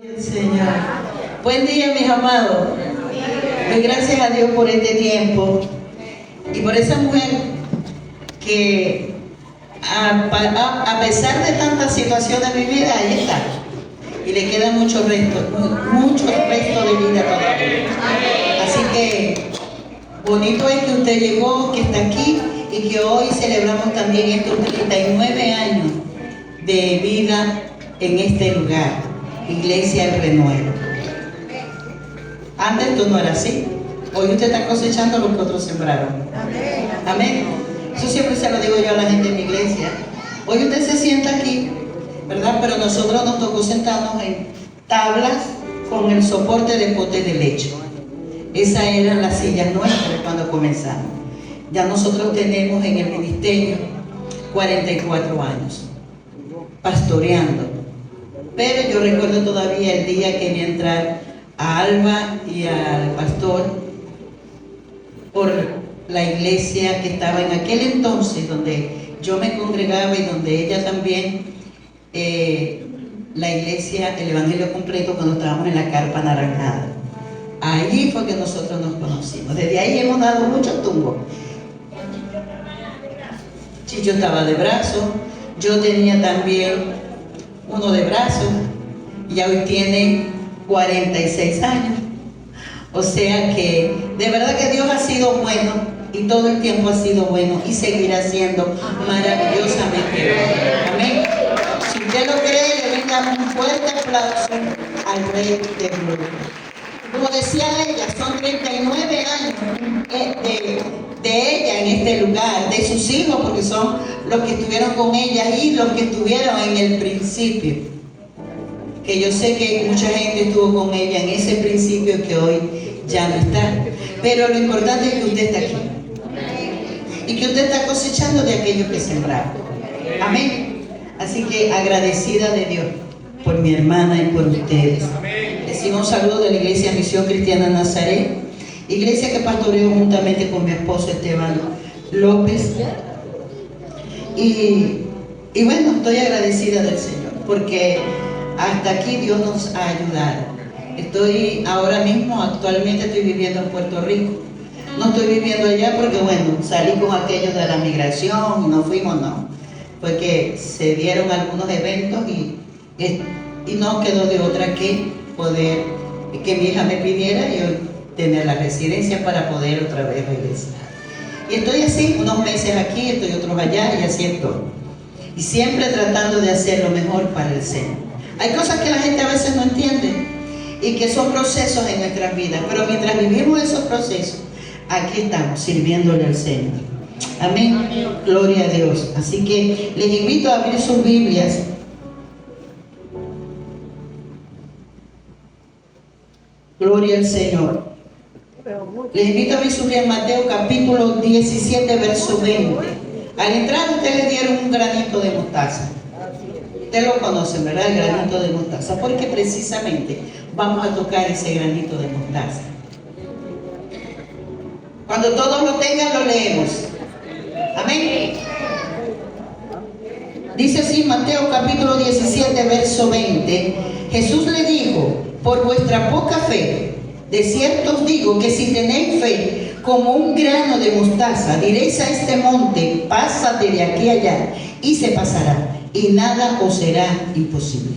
Señor. Buen día, mis amados. Doy gracias a Dios por este tiempo y por esa mujer que a pesar de tantas situaciones de mi vida, ahí está. Y le queda mucho resto de vida todavía. Así que bonito es que usted llegó, que está aquí y que hoy celebramos también estos 39 años de vida en este lugar. Iglesia El Renuevo. Antes tú no eras así. Hoy usted está cosechando lo que otros sembraron. Amén. Amén. Eso siempre se lo digo yo a la gente de mi iglesia. Hoy usted se sienta aquí, ¿verdad? Pero nosotros nos tocó sentarnos en tablas con el soporte de potes de leche. Esas eran las sillas nuestras cuando comenzamos. Ya nosotros tenemos en el ministerio 44 años pastoreando. Pero yo recuerdo todavía el día que vi entrar a Alba y al pastor por la iglesia que estaba en aquel entonces, donde yo me congregaba y donde ella también, la iglesia, el Evangelio Completo, cuando estábamos en la carpa anaranjada. Allí fue que nosotros nos conocimos. Desde ahí hemos dado muchos tumbos. Chicho estaba de brazo, yo tenía también uno de brazo, y hoy tiene 46 años. O sea que de verdad que Dios ha sido bueno y todo el tiempo ha sido bueno y seguirá siendo maravillosamente bueno. Amén. Si usted lo cree, le brindamos un fuerte aplauso al Rey de Gloria. Como decía ella, son 39 años de ella en este lugar, de sus hijos, porque son los que estuvieron con ella y los que estuvieron en el principio. Que yo sé que mucha gente estuvo con ella en ese principio que hoy ya no está. Pero lo importante es que usted está aquí. Y que usted está cosechando de aquello que sembraba. Amén. Así que agradecida de Dios por mi hermana y por ustedes. Recibo un saludo de la Iglesia Misión Cristiana Nazaret, iglesia que pastoreo juntamente con mi esposo Esteban López. Y bueno, estoy agradecida del Señor, porque hasta aquí Dios nos ha ayudado. Estoy ahora mismo, actualmente estoy viviendo en Puerto Rico. No estoy viviendo allá porque, bueno, salí con aquello de la migración y no fuimos, no. Fue que se dieron algunos eventos y no quedó de otra que poder, que mi hija me pidiera y yo tener la residencia para poder otra vez regresar. Y estoy así, unos meses aquí, estoy otros allá y así estoy. Y siempre tratando de hacer lo mejor para el Señor. Hay cosas que la gente a veces no entiende y que son procesos en nuestras vidas, pero mientras vivimos esos procesos, aquí estamos sirviéndole al Señor. Amén. Amén. Gloria a Dios. Así que les invito a abrir sus Biblias. Gloria al Señor. Les invito a abrir su Biblia en Mateo capítulo 17, verso 20. Al entrar ustedes le dieron un granito de mostaza. Ustedes lo conocen, ¿verdad? El granito de mostaza. Porque precisamente vamos a tocar ese granito de mostaza. Cuando todos lo tengan, lo leemos. Amén. Dice así Mateo capítulo 17, verso 20. Jesús le dijo: por vuestra poca fe, de cierto os digo que si tenéis fe como un grano de mostaza, diréis a este monte: pásate de aquí allá, y se pasará, y nada os será imposible.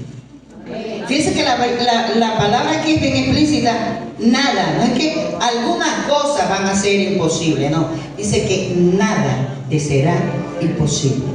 Fíjense que la palabra aquí es bien explícita. Nada, no es que algunas cosas van a ser imposibles, no. Dice que nada te será imposible.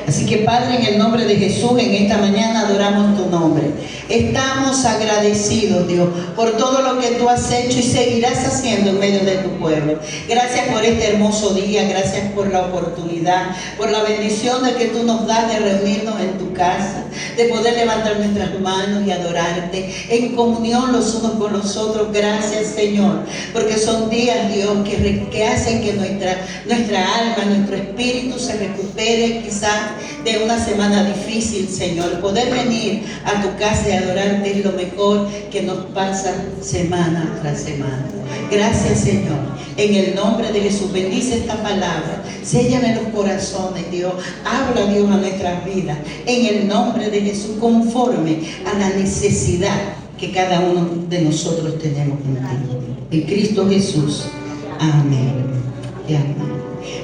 Así que Padre, en el nombre de Jesús, en esta mañana adoramos tu nombre. Estamos agradecidos, Dios, por todo lo que tú has hecho y seguirás haciendo en medio de tu pueblo. Gracias por este hermoso día, gracias por la oportunidad, por la bendición de que tú nos das de reunirnos en tu casa, de poder levantar nuestras manos y adorarte en comunión los unos con los otros. Gracias, Señor, porque son días, Dios, que hacen que nuestra alma, nuestro espíritu se recupere quizás de una semana difícil, Señor. Poder venir a tu casa y adorarte es lo mejor que nos pasa semana tras semana. Gracias, Señor. En el nombre de Jesús, bendice esta palabra. Séllame los corazones, Dios. Habla, Dios, a nuestras vidas. En el nombre sangre de Jesús conforme a la necesidad que cada uno de nosotros tenemos en Cristo Jesús. Amén. Y amén.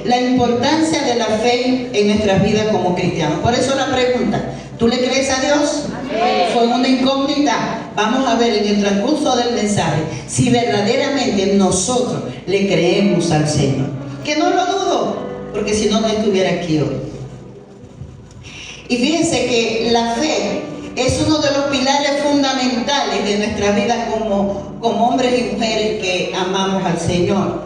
La importancia de la fe en nuestras vidas como cristianos. Por eso la pregunta, ¿tú le crees a Dios? Amén. Fue una incógnita. Vamos a ver en el transcurso del mensaje si verdaderamente nosotros le creemos al Señor. Que no lo dudo, porque si no, no estuviera aquí hoy. Y fíjense que la fe es uno de los pilares fundamentales de nuestra vida como hombres y mujeres que amamos al Señor.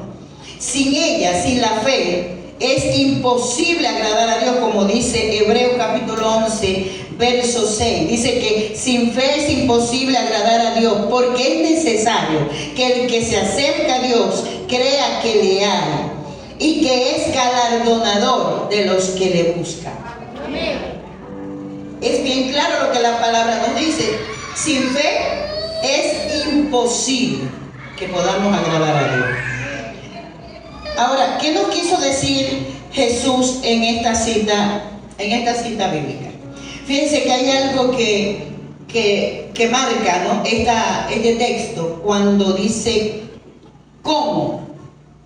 Sin ella, sin la fe, es imposible agradar a Dios, como dice Hebreos capítulo 11, verso 6. Dice que sin fe es imposible agradar a Dios, porque es necesario que el que se acerca a Dios crea que le hay y que es galardonador de los que le buscan. Amén. Es bien claro lo que la palabra nos dice. Sin fe es imposible que podamos agradar a Dios. Ahora, ¿qué nos quiso decir Jesús en esta cita bíblica? Fíjense que hay algo que marca, ¿no? Este texto cuando dice cómo.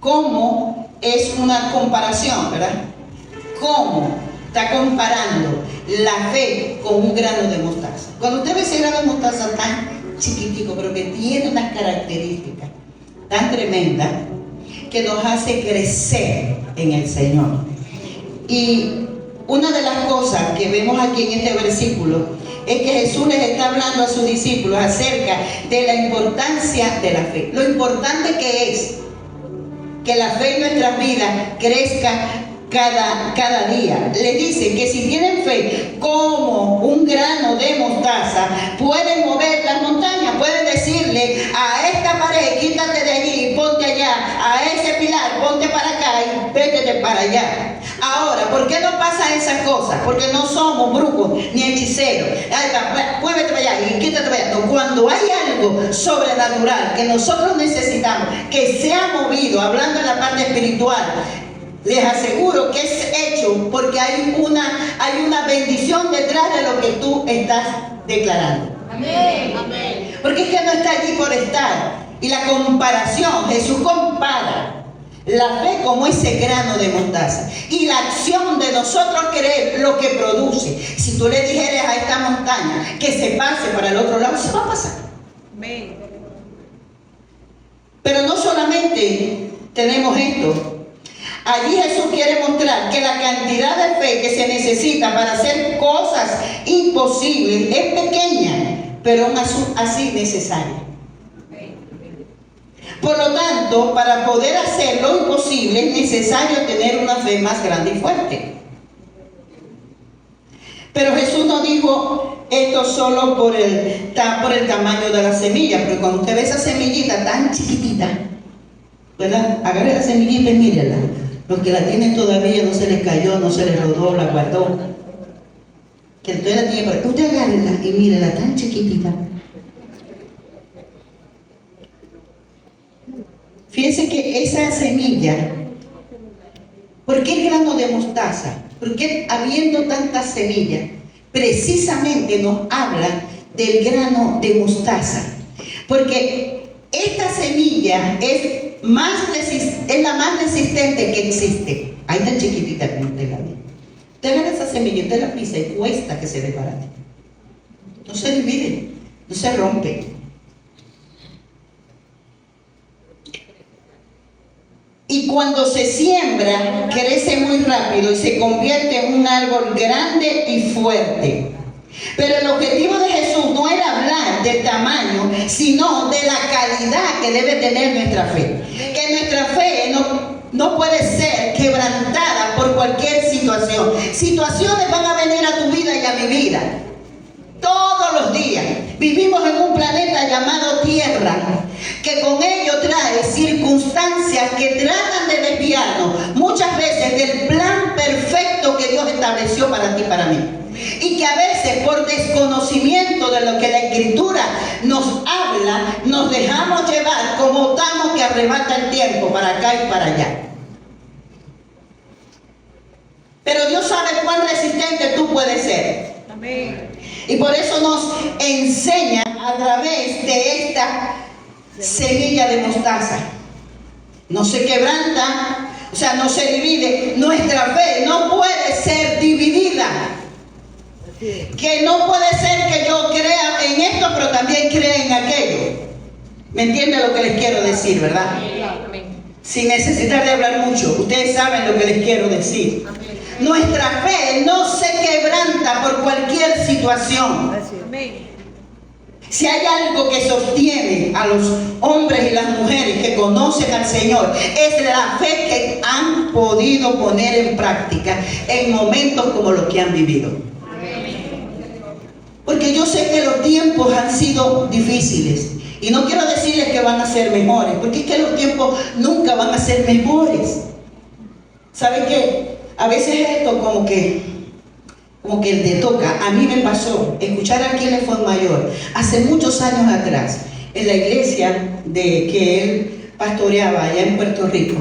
Cómo es una comparación, ¿verdad? Cómo está comparando la fe con un grano de mostaza. Cuando usted ve ese grano de mostaza tan chiquitico, pero que tiene unas características tan tremendas, que nos hace crecer en el Señor. Y una de las cosas que vemos aquí en este versículo es que Jesús les está hablando a sus discípulos acerca de la importancia de la fe. Lo importante que es que la fe en nuestras vidas crezca cada día. Les dice que si tienen fe como un grano de mostaza, pueden mover las montañas, pueden decirle a esta pared, quítate de allí, ponte allá, a ese pilar, ponte para acá y vete para allá. Ahora, ¿por qué no pasan esas cosas? Porque no somos brujos ni hechiceros. Muévete para allá y quítate para allá. No, cuando hay algo sobrenatural que nosotros necesitamos que sea movido, hablando en la parte espiritual, les aseguro que es hecho porque hay una bendición detrás de lo que tú estás declarando. Amén. Amén. Porque es que no está allí por estar. Y la comparación, Jesús compara la fe como ese grano de mostaza y la acción de nosotros creer lo que produce. Si tú le dijeras a esta montaña que se pase para el otro lado, se va a pasar. Amén. Pero no solamente tenemos esto. Allí Jesús quiere mostrar que la cantidad de fe que se necesita para hacer cosas imposibles es pequeña, pero aún así necesaria. Por lo tanto, para poder hacer lo imposible es necesario tener una fe más grande y fuerte. Pero Jesús no dijo esto solo por el tamaño de la semilla, porque cuando usted ve esa semillita tan chiquitita, ¿verdad? Agarre la semillita y mírela. Los que la tienen todavía no se les cayó, no se les rodó, la guardó. Que usted la tiene por ahí. Usted agárrela y mírela tan chiquitita. Fíjense que esa semilla, ¿por qué el grano de mostaza? Porque habiendo tantas semillas, precisamente nos habla del grano de mostaza. Porque esta semilla es la más resistente que existe. Ahí tan chiquitita como usted la ve. Usted agarra esa semilla, usted la pisa y cuesta que se desbarate. No se divide, no se rompe. Y cuando se siembra, crece muy rápido y se convierte en un árbol grande y fuerte. Pero el objetivo de Jesús no era hablar del tamaño, sino de la calidad que debe tener nuestra fe. Que nuestra fe no puede ser quebrantada por cualquier situación. Situaciones van a venir a tu vida y a mi vida. Todos los días vivimos en un planeta llamado Tierra, que con ello trae circunstancias que tratan de desviarnos muchas veces del plan perfecto que Dios estableció para ti y para mí. Y que a veces por desconocimiento de lo que la Escritura nos habla, nos dejamos llevar como tamo que arrebata el tiempo para acá y para allá. Pero Dios sabe cuán resistente tú puedes ser. Amén. Y por eso nos enseña a través de esta semilla de mostaza. No se quebranta, o sea, no se divide. Nuestra fe no puede ser dividida. Que no puede ser que yo crea en esto, pero también crea en aquello. ¿Me entienden lo que les quiero decir, verdad? Sin necesitar de hablar mucho. Ustedes saben lo que les quiero decir. Nuestra fe no se quebranta por cualquier situación. Si hay algo que sostiene a los hombres y las mujeres que conocen al Señor, es la fe que han podido poner en práctica en momentos como los que han vivido. Porque yo sé que los tiempos han sido difíciles. Y no quiero decirles que van a ser mejores, porque es que los tiempos nunca van a ser mejores. ¿Saben qué? A veces esto como que te toca. A mí me pasó escuchar a Aquiles Mayor hace muchos años atrás, en la iglesia que él pastoreaba allá en Puerto Rico,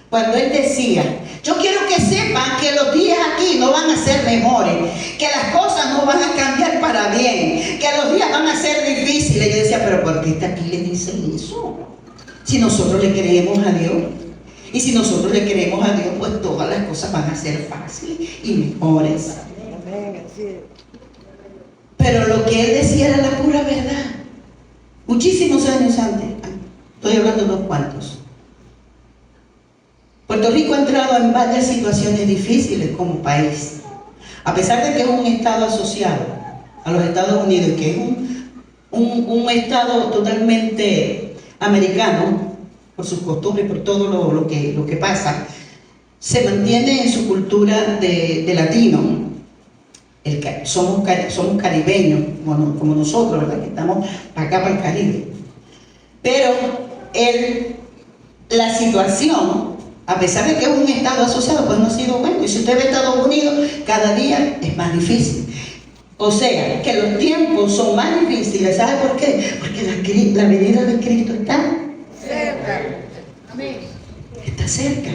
cuando él decía: yo quiero que sepan que los días aquí no van a ser mejores, que las cosas no van a cambiar para bien, que los días van a ser difíciles. Yo decía: pero ¿por qué aquí le dice eso? Si nosotros le creemos a Dios, y si nosotros le creemos a Dios, pues todas las cosas van a ser fáciles y mejores. Pero lo que él decía era la pura verdad. Muchísimos años antes, estoy hablando de unos cuantos, Puerto Rico ha entrado en varias situaciones difíciles como país. A pesar de que es un estado asociado a los Estados Unidos, que es un estado totalmente americano, por sus costumbres, por todo lo que pasa, se mantiene en su cultura de latino. Somos caribeños, como nosotros, ¿verdad? Que estamos para acá, para el Caribe. Pero la situación, a pesar de que es un estado asociado, pues no ha sido bueno. Y si usted ve Estados Unidos, cada día es más difícil. O sea, que los tiempos son más difíciles. ¿Sabe por qué? Porque la venida de Cristo está cerca. Está cerca.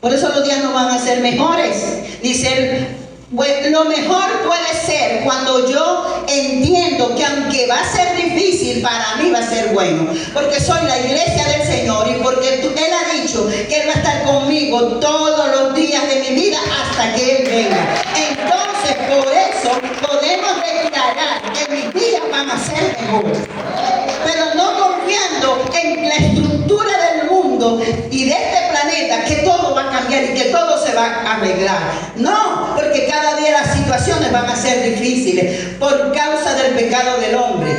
Por eso los días no van a ser mejores, ni ser... Pues lo mejor puede ser cuando yo entiendo que aunque va a ser difícil, para mí va a ser bueno, porque soy la iglesia del Señor y porque Él ha dicho que Él va a estar conmigo todos los días de mi vida hasta que Él venga. Entonces, por eso podemos declarar que mis días van a ser mejores, pero no confiando en la estructura del mundo y de este planeta, que todo va a cambiar y que todo se va a arreglar. No, porque cada día las situaciones van a ser difíciles por causa del pecado del hombre.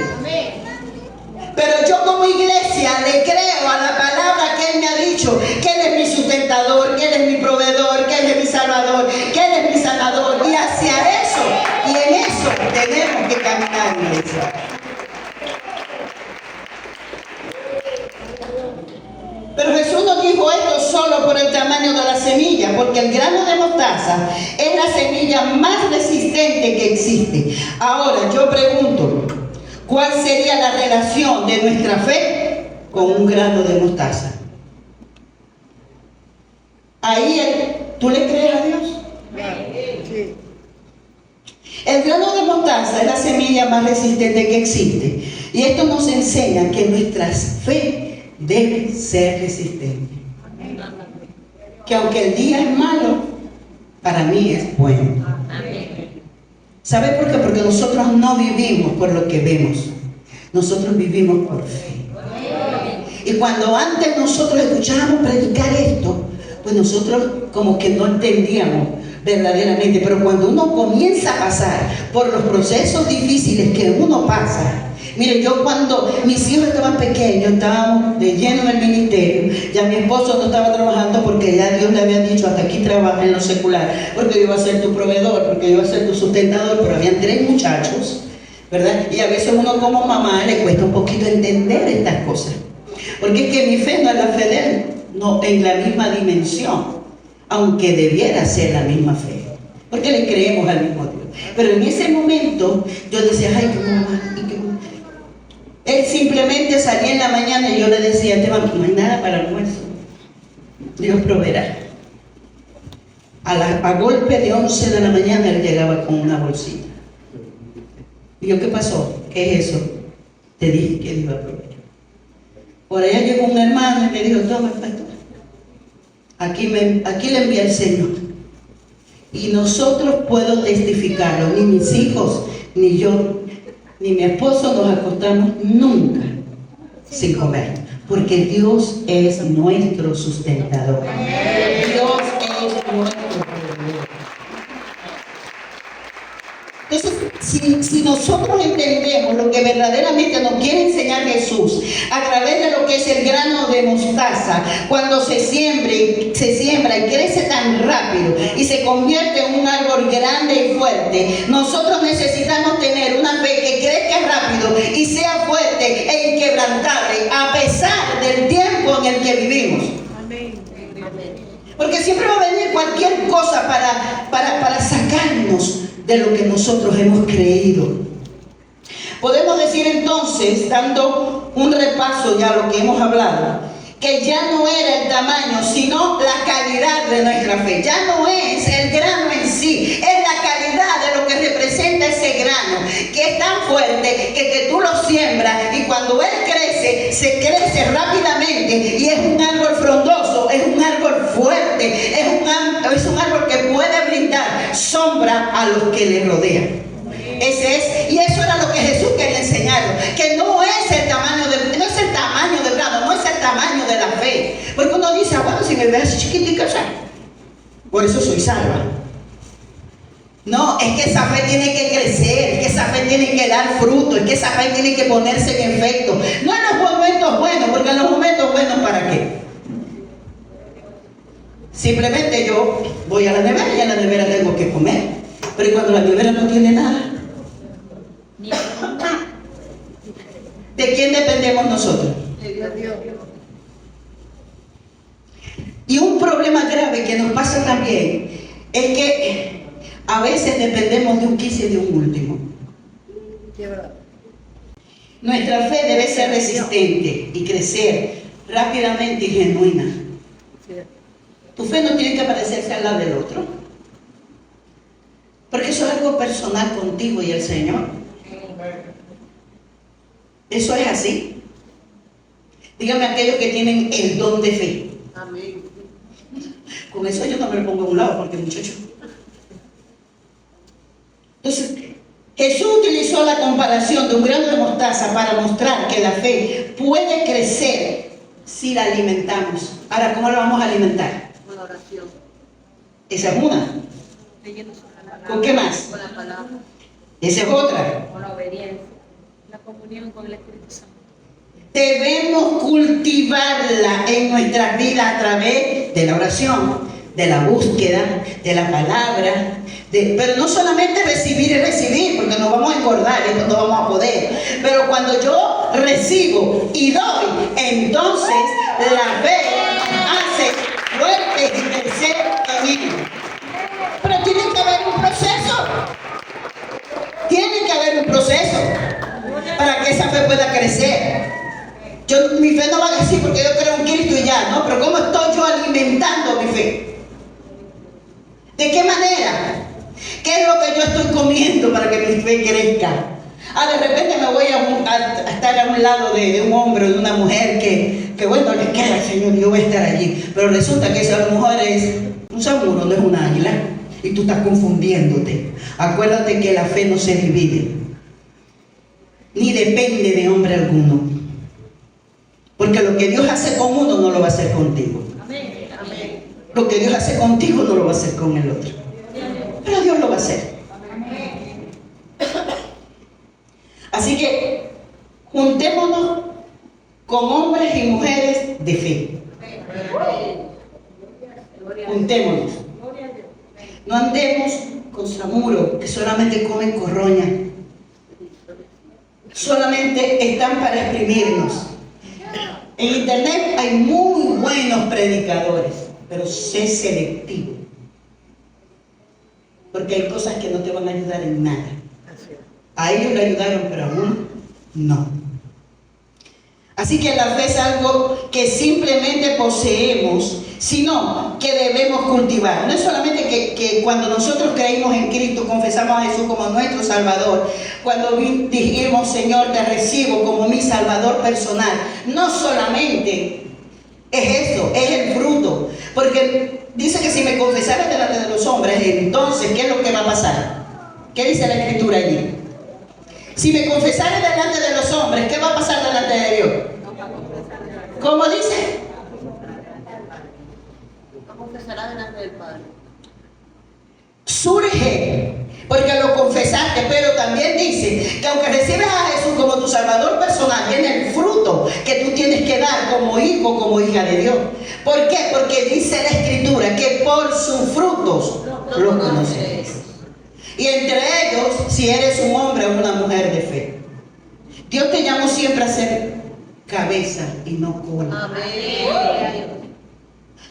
Pero yo como iglesia le creo a la palabra que Él me ha dicho, que Él es mi sustentador, que Él es mi proveedor, que Él es mi salvador, que Él es mi sanador. Y hacia eso, y en eso tenemos que caminar, iglesia. Pero Jesús no dijo esto solo por el tamaño de la semilla, porque el grano de mostaza es la semilla más resistente que existe. Ahora yo pregunto, ¿cuál sería la relación de nuestra fe con un grano de mostaza? Ahí, ¿tú le crees a Dios? Sí. El grano de mostaza es la semilla más resistente que existe. Y esto nos enseña que nuestra fe debe ser resistente. Que aunque el día es malo, para mí es bueno. ¿Sabe por qué? Porque nosotros no vivimos por lo que vemos. Nosotros vivimos por fe. Y cuando antes nosotros escuchábamos predicar esto, pues nosotros como que no entendíamos verdaderamente. Pero cuando uno comienza a pasar por los procesos difíciles que uno pasa, mire, yo cuando mis hijos estaban pequeños, estábamos de lleno en el ministerio, ya mi esposo no estaba trabajando porque ya Dios le había dicho: hasta aquí trabaja en lo secular, porque yo iba a ser tu proveedor, porque yo iba a ser tu sustentador. Pero habían 3 muchachos, ¿verdad? Y a veces uno como mamá le cuesta un poquito entender estas cosas, porque es que mi fe no es la fe de él, no en la misma dimensión, aunque debiera ser la misma fe, porque le creemos al mismo Dios. Pero en ese momento yo decía: ay, qué mamá. Él simplemente salía en la mañana y yo le decía: Esteban, no hay nada para el almuerzo, Dios proveerá. A golpe de 11 de la mañana él llegaba con una bolsita. Y yo, ¿qué pasó? ¿Qué es eso? Te dije que iba a proveer. Por allá llegó un hermano y me dijo, toma, pastor, aquí le envía el Señor. Y nosotros puedo testificarlo, ni mis hijos, ni yo, ni mi esposo nos acostamos nunca sin comer, porque Dios es nuestro sustentador. Dios es nuestro proveedor. Entonces, si nosotros entendemos lo que verdaderamente nos quiere enseñar Jesús a través de lo que es el grano de mostaza, cuando se siembra y crece tan rápido y se convierte en un árbol grande y fuerte, nosotros necesitamos tener una fe que crezca rápido y sea fuerte e inquebrantable a pesar del tiempo en el que vivimos. Porque siempre va a venir cualquier cosa para sacarnos de lo que nosotros hemos creído. Podemos decir entonces, dando un repaso ya a lo que hemos hablado, que ya no era el tamaño, sino la calidad de nuestra fe. Ya no es el grano en sí, es la calidad de lo que representa ese grano, que es tan fuerte que tú lo siembras y cuando él crece, se crece rápidamente y es un árbol frondoso, es un árbol fuerte, es un árbol que puede brindar sombra a los que le rodean. Y eso era lo que Jesús quería enseñarnos, que no es el tamaño del grano, no es el tamaño de la fe. Porque uno dice, bueno, si me ves chiquitica, ya, por eso soy salva. No, es que esa fe tiene que crecer, es que esa fe tiene que dar fruto, es que esa fe tiene que ponerse en efecto. No en los momentos buenos, porque en los momentos buenos, ¿para qué? Simplemente yo voy a la nevera y en la nevera tengo que comer. Pero cuando la nevera no tiene nada, ¿de quién dependemos nosotros? De Dios. Y un problema grave que nos pasa también es que a veces dependemos de un quince y de un último. Nuestra fe debe ser resistente y crecer rápidamente y genuina. Tu fe no tiene que parecerse a la del otro, porque eso es algo personal contigo y el Señor. Eso es así. Dígame aquellos que tienen el don de fe. Amén. Con eso yo no me lo pongo a un lado, porque muchacho. Entonces, Jesús utilizó la comparación de un grano de mostaza para mostrar que la fe puede crecer si la alimentamos. Ahora, ¿cómo la vamos a alimentar? Con la oración. Esa es una. ¿Con qué más? Con la palabra. Esa es otra. Con la obediencia. La comunión con el Espíritu Santo. Debemos cultivarla en nuestras vidas a través de la oración, de la búsqueda, de la palabra, pero no solamente recibir y recibir, porque nos vamos a engordar y no vamos a poder. Pero cuando yo recibo y doy, entonces la fe hace fuerte y crecer en mí. Pero tiene que haber un proceso. Tiene que haber un proceso para que esa fe pueda crecer. Mi fe no va a decir porque yo creo en Cristo y ya, ¿no? Pero ¿cómo estoy yo alimentando mi fe? ¿De qué manera? ¿Qué es lo que yo estoy comiendo para que mi fe crezca? De repente me voy a estar a un lado de un hombre o de una mujer que bueno, le queda al Señor y yo voy a estar allí. Pero resulta que esa mujer es un samuro, no es un águila. Y tú estás confundiéndote. Acuérdate que la fe no se divide, ni depende de hombre alguno. Porque lo que Dios hace con uno no lo va a hacer contigo. Amén. Amén. Lo que Dios hace contigo no lo va a hacer con el otro. Pero Dios lo va a hacer. Amén. Así que juntémonos con hombres y mujeres de fe. Juntémonos. No andemos con samuros que solamente comen corroña. Solamente están para exprimirnos. En internet hay muy buenos predicadores, pero sé selectivo. Porque hay cosas que no te van a ayudar en nada. A ellos le ayudaron, pero a uno no. Así que la fe es algo que simplemente poseemos sino que debemos cultivar. No es solamente que cuando nosotros creímos en Cristo, confesamos a Jesús como nuestro Salvador, cuando dijimos, Señor, te recibo como mi Salvador personal, no solamente es eso, es el fruto. Porque dice que si me confesaras delante de los hombres, entonces, ¿qué es lo que va a pasar? ¿Qué dice la Escritura allí? Si me confesara delante de los hombres, ¿qué va a pasar delante de Dios? ¿Cómo dice? Confesará delante del Padre. Surge, porque lo confesaste, pero también dice que aunque recibes a Jesús como tu Salvador personal, viene el fruto que tú tienes que dar como hijo, como hija de Dios. ¿Por qué? Porque dice la Escritura que por sus frutos los conoceréis. Y entre ellos, si eres un hombre o una mujer de fe. Dios te llamó siempre a ser cabeza y no cola. Amén.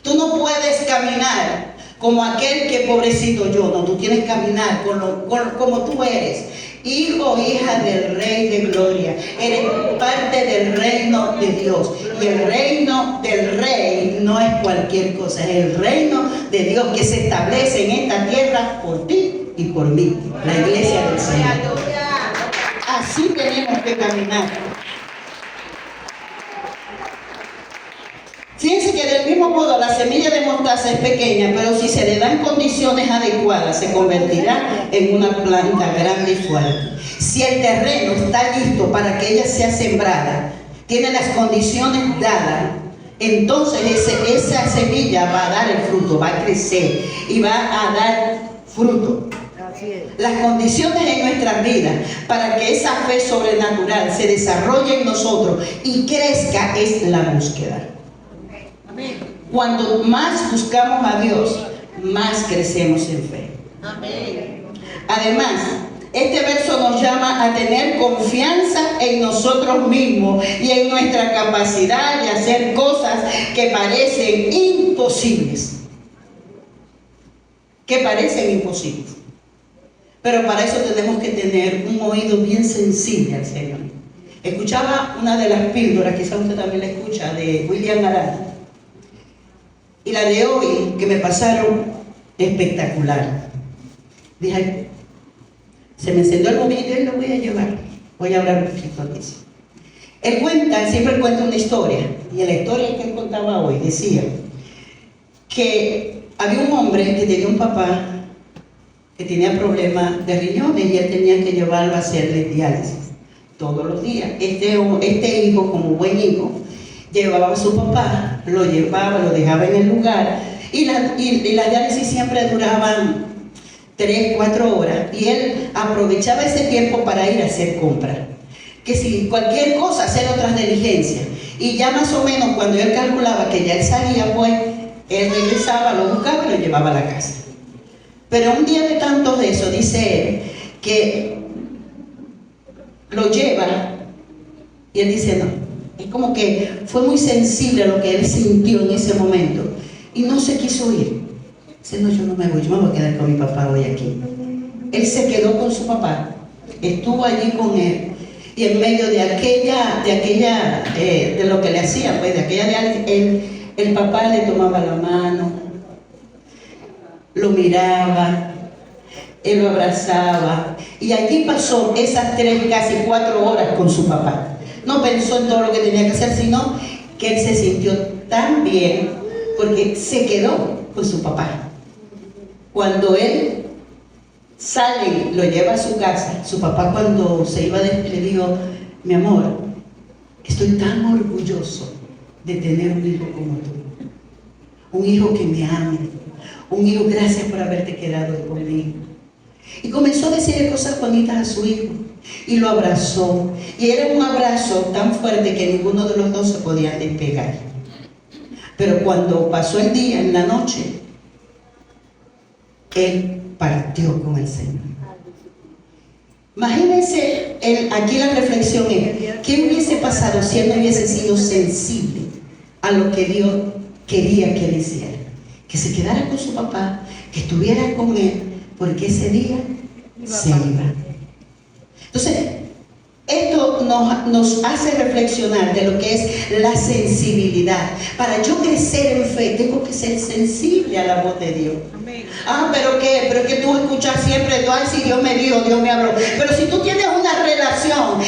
Tú no puedes caminar como aquel que pobrecito yo, no, tú tienes que caminar como tú eres, hijo o hija del Rey de Gloria, eres parte del reino de Dios, y el reino del Rey no es cualquier cosa, es el reino de Dios que se establece en esta tierra por ti y por mí, la iglesia del Señor. Así tenemos que caminar. Fíjense que del mismo modo la semilla de mostaza es pequeña, pero si se le dan condiciones adecuadas, se convertirá en una planta grande y fuerte. Si el terreno está listo para que ella sea sembrada, tiene las condiciones dadas, entonces esa semilla va a dar el fruto, va a crecer y va a dar fruto. Las condiciones en nuestras vidas para que esa fe sobrenatural se desarrolle en nosotros y crezca es la búsqueda. Cuando más buscamos a Dios, más crecemos en fe. Amén. Además, este verso nos llama a tener confianza en nosotros mismos y en nuestra capacidad de hacer cosas que parecen imposibles. Pero para eso tenemos que tener un oído bien sensible al Señor. Escuchaba una de las píldoras, quizás usted también la escucha, de William Arana. Y la de hoy, que me pasaron, espectacular. Dije, ay, se me encendió el movilito y lo voy a llevar. Voy a hablar un poquito de eso. Siempre cuenta una historia. Y en la historia que él contaba hoy decía que había un hombre que tenía un papá que tenía problemas de riñones y él tenía que llevarlo a hacerle diálisis todos los días. Este hijo, como buen hijo, llevaba a su papá, lo dejaba en el lugar y las diálisis siempre duraban 3-4 horas y él aprovechaba ese tiempo para ir a hacer compras. Que si cualquier cosa, hacer otras diligencias. Y ya más o menos cuando él calculaba que ya él salía, pues él regresaba, lo buscaba y lo llevaba a la casa. Pero un día de tantos de eso, dice él, que lo lleva y él dice no. Es como que fue muy sensible a lo que él sintió en ese momento y no se quiso ir. Dice, no, yo no me voy, yo me voy a quedar con mi papá hoy aquí. Él se quedó con su papá, estuvo allí con él y en medio de de lo que le hacían, pues de aquella, el papá le tomaba la mano, lo miraba, él lo abrazaba y allí pasó esas 3, casi 4 horas con su papá. No pensó en todo lo que tenía que hacer, sino que él se sintió tan bien porque se quedó con su papá. Cuando él sale, lo lleva a su casa, su papá cuando se iba a despedir le dijo, mi amor, estoy tan orgulloso de tener un hijo como tú. Un hijo que me ame, un hijo, gracias por haberte quedado conmigo. Y comenzó a decirle cosas bonitas a su hijo. Y lo abrazó. Y era un abrazo tan fuerte que ninguno de los dos se podía despegar. Pero cuando pasó el día, en la noche, él partió con el Señor. Imagínense, aquí la reflexión es, ¿qué hubiese pasado si él no hubiese sido sensible a lo que Dios quería que él hiciera? Que se quedara con su papá, que estuviera con él, porque ese día se iba. Entonces, esto nos hace reflexionar de lo que es la sensibilidad. Para yo crecer en fe, tengo que ser sensible a la voz de Dios. Amén. Ah, pero ¿qué? Pero es que tú escuchas siempre, ay, si Dios me dijo, Dios me habló. Pero si tú tienes una relación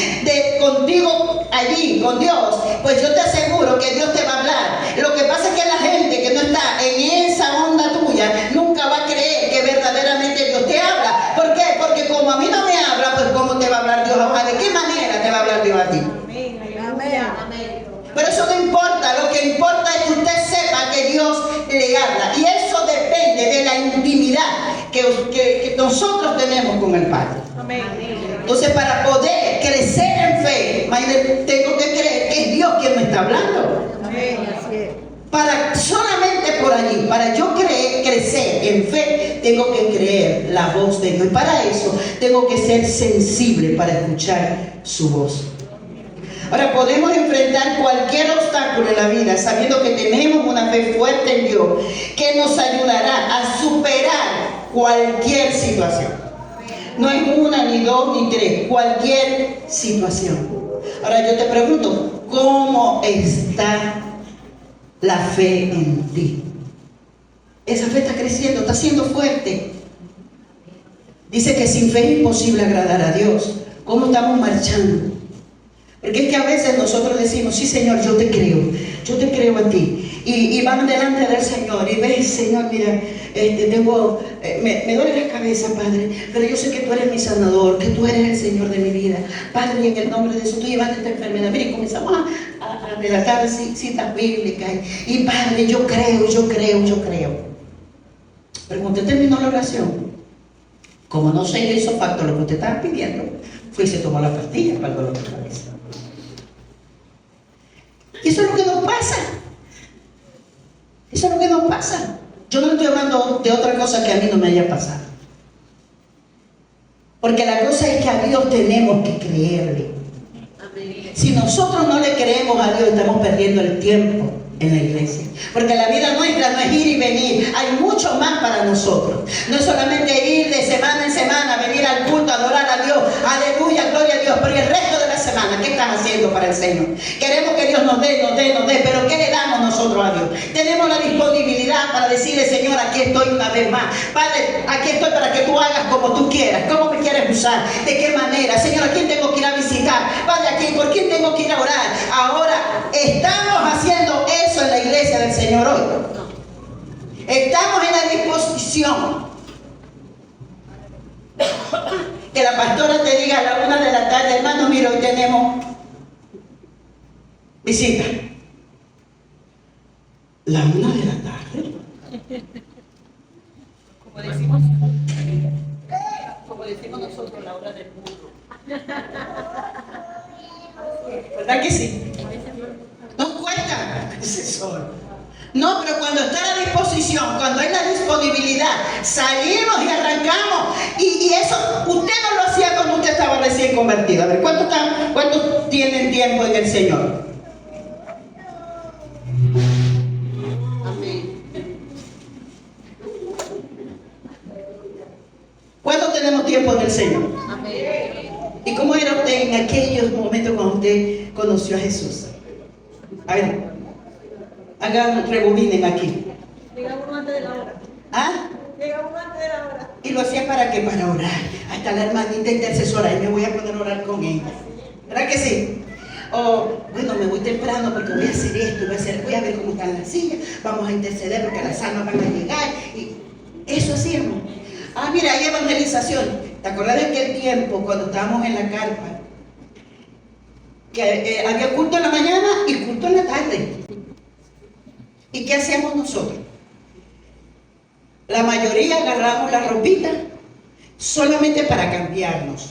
contigo allí, con Dios, pues yo te aseguro que Dios te va a hablar. Lo que pasa es que la gente que no está en esa onda tuya, nunca va a creer que verdaderamente Dios te habla. ¿Por qué? Porque como a mí no me habla, pues ¿cómo te va a hablar Dios ahora? ¿De qué manera te va a hablar Dios a ti? Amén. Amén. Aleluya. Amén. Pero eso no importa, lo que importa es que usted sepa que Dios le habla. Y eso depende de la intimidad que nosotros tenemos con el Padre. Amén. Entonces, para poder crecer en fe, imagínate, tengo que creer que es Dios quien me está hablando. Amén. Así es. Solamente por allí, para yo crecer en fe, tengo que creer la voz de Dios. Y para eso, tengo que ser sensible para escuchar su voz. Ahora, podemos enfrentar cualquier obstáculo en la vida sabiendo que tenemos una fe fuerte en Dios que nos ayudará a superar cualquier situación. No es una, ni dos, ni tres, cualquier situación. Ahora yo te pregunto, ¿cómo está la fe en ti? Esa fe está creciendo, está siendo fuerte. Dice que sin fe es imposible agradar a Dios. ¿Cómo estamos marchando? Porque es que a veces nosotros decimos, sí Señor, yo te creo a ti. Y vamos delante del Señor y ves, Señor, mira, me duele la cabeza, Padre, pero yo sé que tú eres mi sanador, que tú eres el Señor de mi vida. Padre, en el nombre de Jesús, tú llevaste esta enfermedad. Mira, y comenzamos a relatar citas bíblicas. Y Padre, yo creo. Pero cuando usted terminó la oración, como no se le hizo facto lo que usted estaba pidiendo, fue y se tomó la pastilla para el dolor de cabeza. Y eso es lo que nos pasa. Eso es lo que nos pasa. Yo no estoy hablando de otra cosa que a mí no me haya pasado. Porque la cosa es que a Dios tenemos que creerle. Amén. Si nosotros no le creemos a Dios, estamos perdiendo el tiempo en la iglesia. Porque la vida nuestra no es ir y venir. Hay mucho más para nosotros. No es solamente ir de semana en semana, venir al culto, adorar a Dios. Aleluya, gloria a Dios. Pero el resto de la semana, ¿qué estás haciendo para el Señor? Queremos que Dios nos dé. Pero ¿qué le damos nosotros a Dios? Tenemos la disponibilidad para decirle, Señor, aquí estoy una vez más. Padre, aquí estoy para que tú hagas como tú quieras. ¿Cómo me quieres usar? ¿De qué manera? Señor, ¿a quién tengo que ir a visitar? Padre, ¿por quién tengo que ir a orar? Ahora, estamos haciendo eso en la iglesia del Señor hoy. Estamos en la disposición. Que la pastora te diga a la 1 de la tarde, hermano, mira, hoy tenemos visita. La 1 de la tarde. Como decimos nosotros, la hora del mundo. ¿Verdad que sí? Nos cuesta ese sol. No, pero cuando está a la disposición, cuando hay la disponibilidad, salimos y arrancamos. Y eso usted no lo hacía cuando usted estaba recién convertido. A ver, ¿cuántos tienen tiempo en el Señor? Amén. ¿Cuántos tenemos tiempo en el Señor? Amén. ¿Y cómo era usted en aquellos momentos cuando usted conoció a Jesús? A ver, rebobinen aquí. Llega uno antes de la hora. ¿Ah? Llega uno antes de la hora. ¿Y lo hacía para qué? Para orar. Ahí está la hermanita intercesora y me voy a poner a orar con ella. ¿Verdad que sí? O, bueno, me voy temprano porque voy a hacer esto, voy a ver cómo están las sillas, vamos a interceder porque las almas van a llegar. Y eso hacíamos. Ah, mira, hay evangelización. ¿Te acuerdas de aquel tiempo cuando estábamos en la carpa? Que había culto en la mañana y culto en la tarde. ¿Y qué hacíamos nosotros? La mayoría agarramos la ropita solamente para cambiarnos.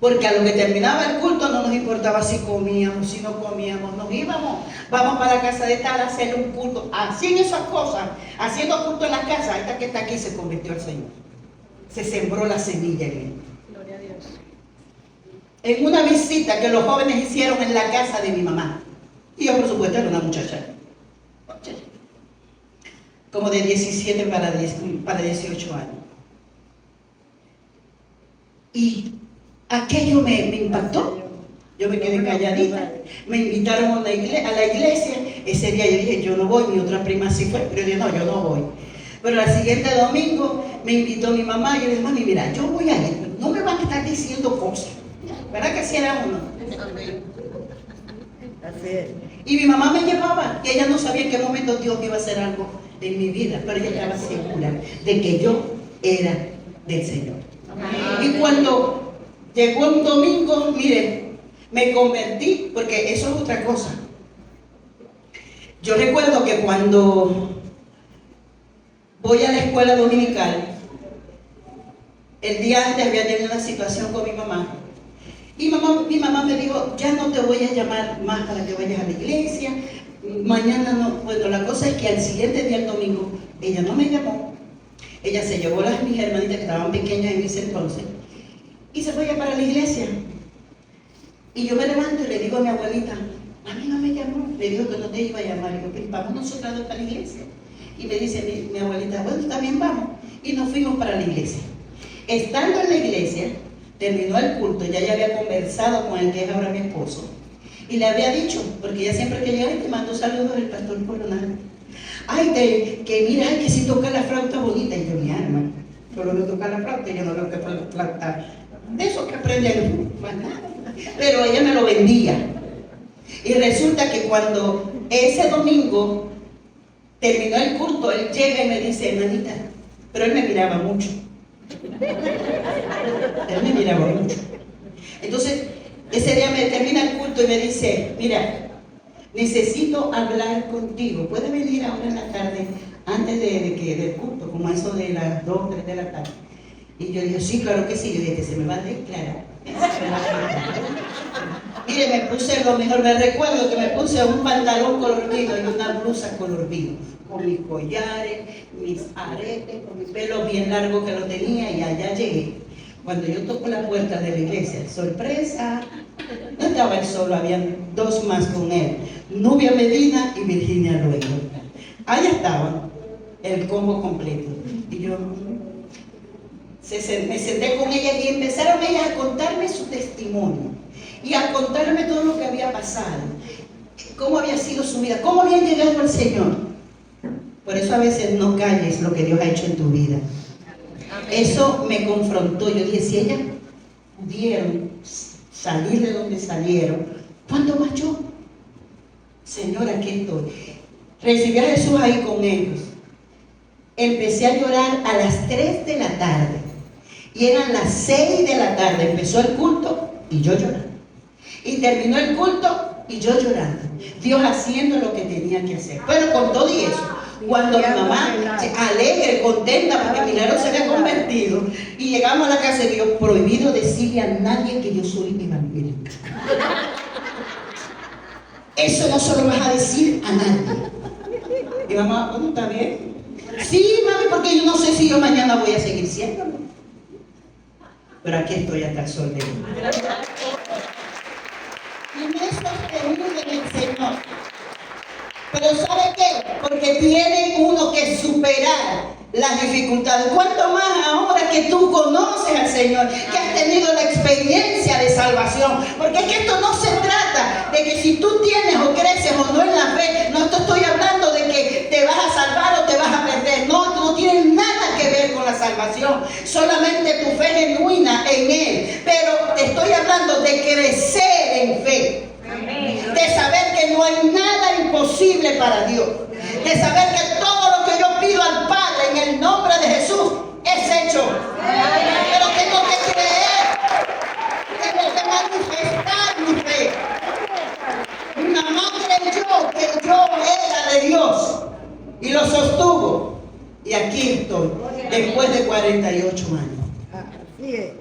Porque a lo que terminaba el culto no nos importaba si comíamos, si no comíamos, nos íbamos. Vamos para la casa de tal a hacer un culto. Así en esas cosas, haciendo culto en las casas, esta que está aquí se convirtió al Señor. Se sembró la semilla en él. Gloria a Dios. En una visita que los jóvenes hicieron en la casa de mi mamá. Y yo, por supuesto, era una muchacha. Como de 17 para 18 años. Y aquello me impactó. Yo me quedé calladita. Me invitaron a la iglesia. Ese día yo dije, yo no voy. Mi otra prima sí fue, pero yo dije, no, yo no voy. Pero el siguiente domingo me invitó mi mamá y yo le dije, mami, mira, yo voy a ir, no me van a estar diciendo cosas. ¿Verdad que así era uno? Así es. Y mi mamá me llevaba y ella no sabía en qué momento Dios iba a hacer algo en mi vida, pero ella estaba segura de que yo era del Señor. Y cuando llegó un domingo, mire, me convertí, porque eso es otra cosa. Yo recuerdo que cuando voy a la escuela dominical, el día antes había tenido una situación con mi mamá. Y mi mamá me dijo, ya no te voy a llamar más para que vayas a la iglesia. Mañana no. Bueno, la cosa es que al siguiente día, el domingo, ella no me llamó. Ella se llevó mis hermanitas que estaban pequeñas en ese entonces y se fue ya para la iglesia. Y yo me levanto y le digo a mi abuelita, a mí no me llamó. Le dijo que no te iba a llamar. Y yo, pues vamos nosotras dos para la iglesia. Y me dice mi abuelita, bueno, está bien, vamos. Y nos fuimos para la iglesia. Estando en la iglesia, terminó el culto, ya había conversado con el que es ahora mi esposo. Y le había dicho, porque ella siempre que llega te mando saludos del pastor Coronel. Ay, que mira, ay, que si toca la flauta bonita. Y yo, mi alma, solo me toca la flauta, yo no veo que flauta. De eso que aprende más nada. Pero ella me lo vendía. Y resulta que cuando ese domingo terminó el culto, él llega y me dice, hermanita, pero él me miraba mucho. Él me miraba mucho. Entonces, ese día me termina el culto y me dice, mira, necesito hablar contigo. ¿Puedes venir ahora en la tarde, antes del culto, como eso de las 2 o 3 de la tarde? Y yo dije, sí, claro que sí. Yo dije, se me va a declarar. Mire, me puse lo mejor, me recuerdo que me puse un pantalón color vino y una blusa color vino, con mis collares, mis aretes, con mi pelo bien largo que lo tenía, y allá llegué. Cuando yo toco la puerta de la iglesia, sorpresa, no estaba él solo, habían 2 más con él, Nubia Medina y Virginia Luego. Allá estaban, el combo completo. Y yo me senté con ellas y empezaron ellas a contarme su testimonio y a contarme todo lo que había pasado, cómo había sido su vida, cómo habían llegado al Señor. Por eso a veces no calles lo que Dios ha hecho en tu vida. Eso me confrontó. Yo dije, si ellas pudieron salir de donde salieron, ¿cuánto más yo? Señor, aquí estoy. Recibí a Jesús ahí con ellos. Empecé a llorar a las 3 de la tarde. Y eran las 6 de la tarde. Empezó el culto y yo llorando. Y terminó el culto y yo llorando. Dios haciendo lo que tenía que hacer. Pero con todo y eso, cuando mi mamá, alegre, contenta, porque Milagro se había convertido, y llegamos a la casa de Dios, prohibido decirle a nadie que yo soy evangélica. Eso no se lo vas a decir a nadie. Y mamá, bueno, está bien. Sí, mami, porque yo no sé si yo mañana voy a seguir siéndolo. Pero aquí estoy hasta el sol de hoy. Y me he sostenido en el Señor. Pero ¿sabe qué? Porque tiene uno que superar las dificultades. ¿Cuánto más ahora que tú conoces al Señor, que has tenido la experiencia de salvación? Porque es que esto no se trata de que si tú tienes o creces o no en la fe, no te estoy hablando de que te vas a salvar o te vas a perder. No, no tienes nada que ver con la salvación. Solamente tu fe genuina en Él. Pero te estoy hablando de crecer en fe. De saber que no hay nada imposible para Dios. De saber que todo lo que yo pido al Padre en el nombre de Jesús es hecho. Pero tengo que creer. Tengo que manifestar mi fe. Mi mamá creyó que yo era de Dios y lo sostuvo. Y aquí estoy, después de 48 años. Así es.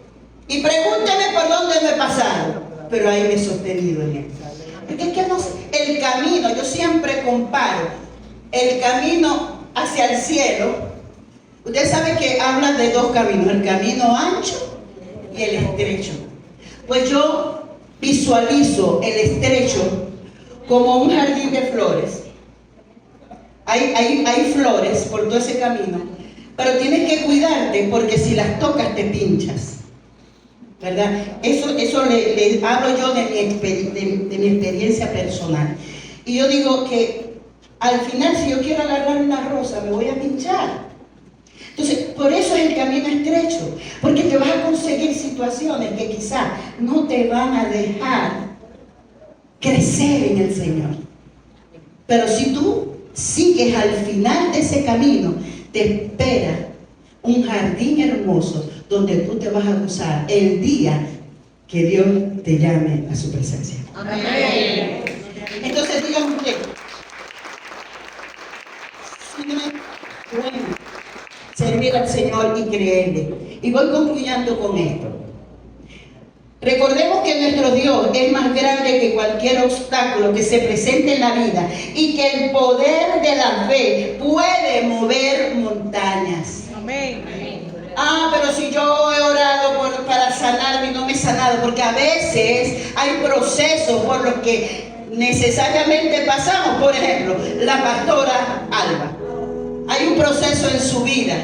Y pregúnteme por dónde me he pasado, pero ahí me he sostenido en él. Porque es que el camino, yo siempre comparo el camino hacia el cielo. Usted sabe que habla de 2 caminos, el camino ancho y el estrecho. Pues yo visualizo el estrecho como un jardín de flores. Hay flores por todo ese camino, pero tienes que cuidarte porque si las tocas te pinchas. ¿verdad? Eso le hablo yo de mi experiencia personal. Y yo digo que al final, si yo quiero agarrar una rosa, me voy a pinchar. Entonces, por eso es el camino estrecho, porque te vas a conseguir situaciones que quizás no te van a dejar crecer en el Señor. Pero si tú sigues al final de ese camino, te espera un jardín hermoso donde tú te vas a gozar el día que Dios te llame a su presencia. Amén. Entonces, díganme usted, si no es bueno servir al Señor y creerle. Y voy concluyendo con esto. Recordemos que nuestro Dios es más grande que cualquier obstáculo que se presente en la vida y que el poder de la fe puede mover montañas. Amén. Pero si yo he orado para sanarme y no me he sanado, porque a veces hay procesos por los que necesariamente pasamos. Por ejemplo, la pastora Alba. Hay un proceso en su vida.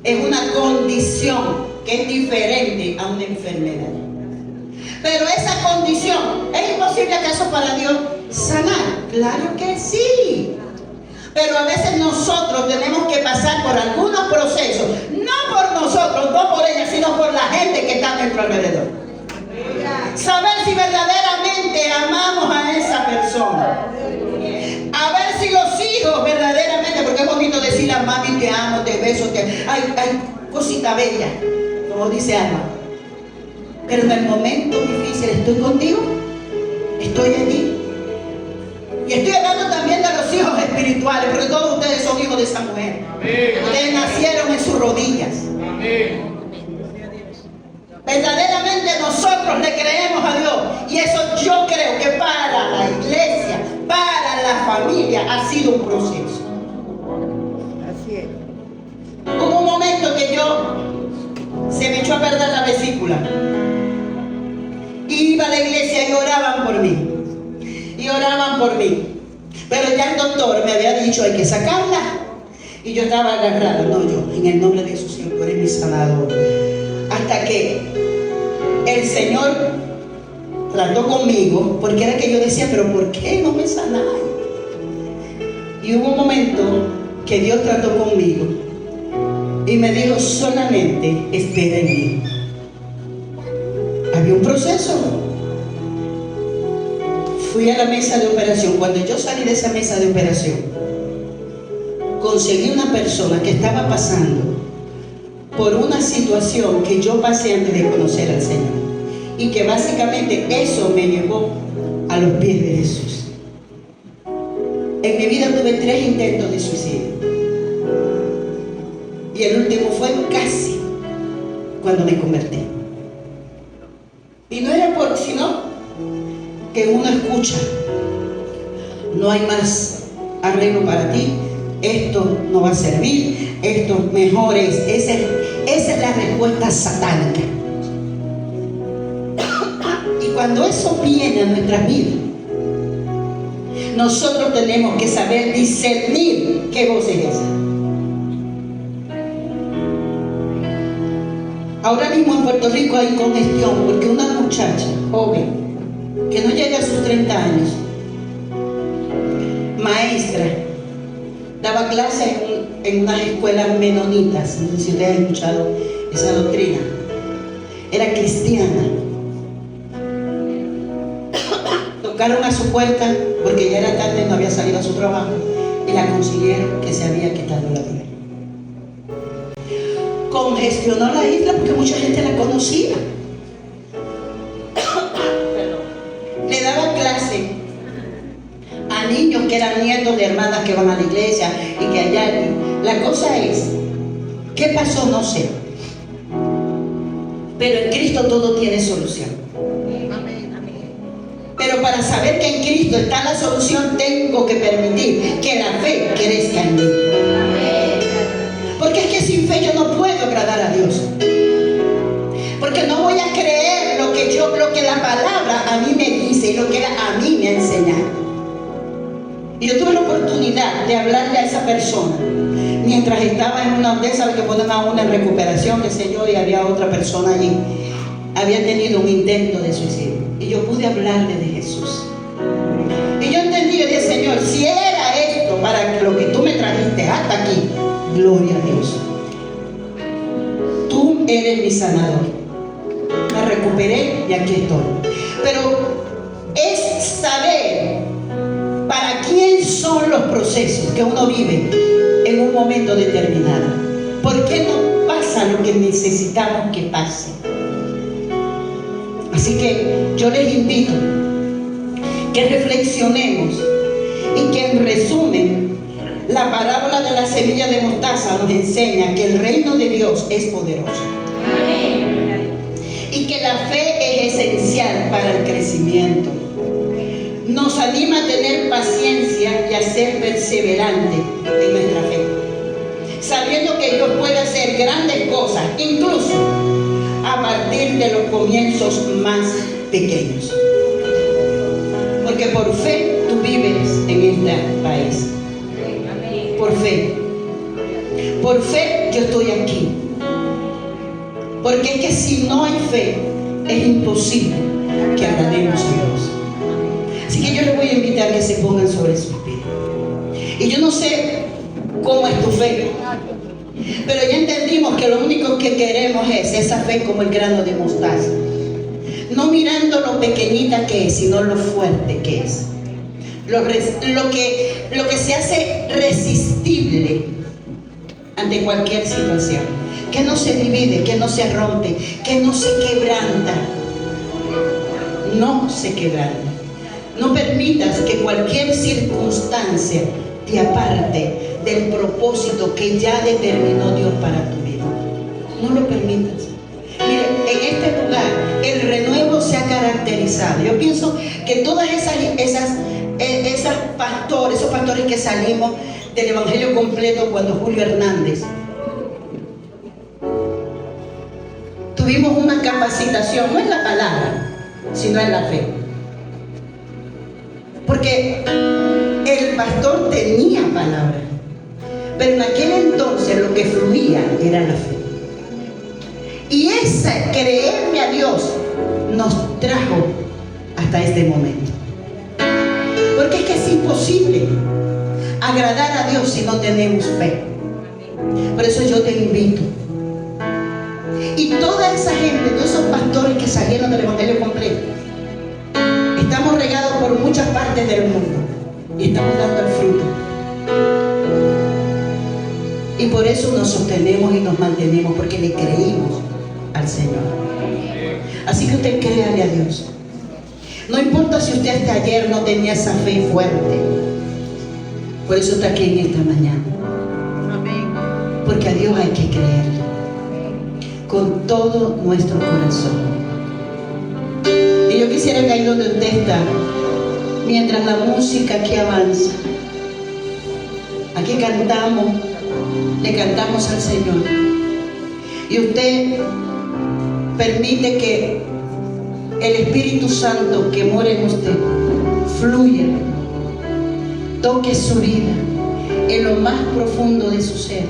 Es una condición que es diferente a una enfermedad. Pero esa condición, ¿es imposible acaso para Dios sanar? Claro que sí. Pero a veces nosotros tenemos que pasar por algunos procesos, no por nosotros, no por ella, sino por la gente que está a nuestro alrededor. Saber si verdaderamente amamos a esa persona. A ver si los hijos verdaderamente, porque es bonito decirle a mami te amo, te beso, ay, cosita bella, como dice Alma. Pero en el momento difícil, ¿estoy contigo? ¿Estoy allí? Y estoy hablando también de los hijos espirituales, porque todos ustedes son hijos de esa mujer. Amén. Ustedes nacieron en sus rodillas. Amén. Verdaderamente nosotros le creemos a Dios. Y eso yo creo que para la iglesia, para la familia, ha sido un proceso. Así es. Hubo un momento que se me echó a perder la vesícula. Iba a la iglesia y oraban por mí. Y oraban por mí. Pero ya el doctor me había dicho, hay que sacarla. Y yo estaba agarrada. No, yo, en el nombre de Jesús, Señor, tú eres mi sanador. Hasta que el Señor trató conmigo, porque era que yo decía, pero ¿por qué no me sanáis? Y hubo un momento que Dios trató conmigo y me dijo, solamente espera en mí. Había un proceso. Fui a la mesa de operación. Cuando yo salí de esa mesa de operación, conseguí una persona que estaba pasando por una situación que yo pasé antes de conocer al Señor, y que básicamente eso me llevó a los pies de Jesús. En mi vida tuve 3 intentos de suicidio, y el último fue casi cuando me convertí. Y no era por sino que uno escucha, no hay más arreglo para ti, esto no va a servir, esto mejor es. Esa es la respuesta satánica. Y cuando eso viene a nuestras vidas, nosotros tenemos que saber discernir qué voz es esa. Ahora mismo en Puerto Rico hay congestión porque una muchacha joven que no llega a sus 30 años, maestra, daba clases en unas escuelas menonitas. No sé si ustedes han escuchado esa doctrina. Era cristiana. Tocaron a su puerta porque ya era tarde, no había salido a su trabajo, y la consiguieron que se había quitado la vida. Congestionó la isla porque mucha gente la conocía. Le daba clase a niños que eran nietos de hermanas que van a la iglesia y que allá. La cosa es, ¿qué pasó? No sé. Pero en Cristo todo tiene solución. Pero para saber que en Cristo está la solución, tengo que permitir que la fe crezca en mí. Porque es que sin fe yo no puedo agradar a Dios. Porque no voy a creer lo que la palabra a mí me dice y lo que a mí me ha enseñado. Y yo tuve la oportunidad de hablarle a esa persona mientras estaba en una, ustedes saben que ponen a una en recuperación, qué sé yo, y había otra persona allí. había tenido un intento de suicidio. Y yo pude hablarle de Jesús. Y yo entendí, yo dije, Señor, si era esto para lo que tú me trajiste hasta aquí, gloria a Dios. Tú eres mi sanador. Me recuperé y aquí estoy. Pero es saber para quién son los procesos que uno vive en un momento determinado. ¿Por qué no pasa lo que necesitamos que pase? Así que yo les invito que reflexionemos y que en resumen la parábola de la semilla de mostaza nos enseña que el reino de Dios es poderoso. Y que la fe es esencial para el crecimiento. Nos anima a tener paciencia y a ser perseverante en nuestra fe, sabiendo que Dios puede hacer grandes cosas, incluso a partir de los comienzos más pequeños. Porque por fe tú vives en este país. Por fe. Por fe yo estoy aquí. Porque es que si no hay fe, es imposible que agrademos a Dios. Así que yo les voy a invitar a que se pongan sobre sus pies. Y yo no sé cómo es tu fe, pero ya entendimos que lo único que queremos es esa fe como el grano de mostaza. No mirando lo pequeñita que es, sino lo fuerte que es. Lo que se hace resistible ante cualquier situación. Que no se divide, que no se rompe, que no se quebranta. No se quebranta. No permitas que cualquier circunstancia te aparte del propósito que ya determinó Dios para tu vida. No lo permitas. Mire, en este lugar el renuevo se ha caracterizado. Yo pienso que todas esos pastores que salimos del Evangelio completo cuando Julio Hernández, tuvimos una capacitación, no en la palabra, sino en la fe. Porque el pastor tenía palabra, pero en aquel entonces lo que fluía era la fe. Y ese creerle a Dios nos trajo hasta este momento. Porque es que es imposible agradar a Dios si no tenemos fe. Por eso yo te invito. Y toda esa gente, todos esos pastores que salieron del Evangelio completo, estamos regados por muchas partes del mundo y estamos dando el fruto. Y por eso nos sostenemos y nos mantenemos, porque le creímos al Señor. Así que usted créale a Dios. No importa si usted hasta ayer no tenía esa fe fuerte. Por eso está aquí en esta mañana. Porque a Dios hay que creerle con todo nuestro corazón. Y yo quisiera que ahí donde usted está, mientras la música aquí avanza, aquí cantamos, le cantamos al Señor, y usted permite que el Espíritu Santo que mora en usted fluya, toque su vida en lo más profundo de su ser,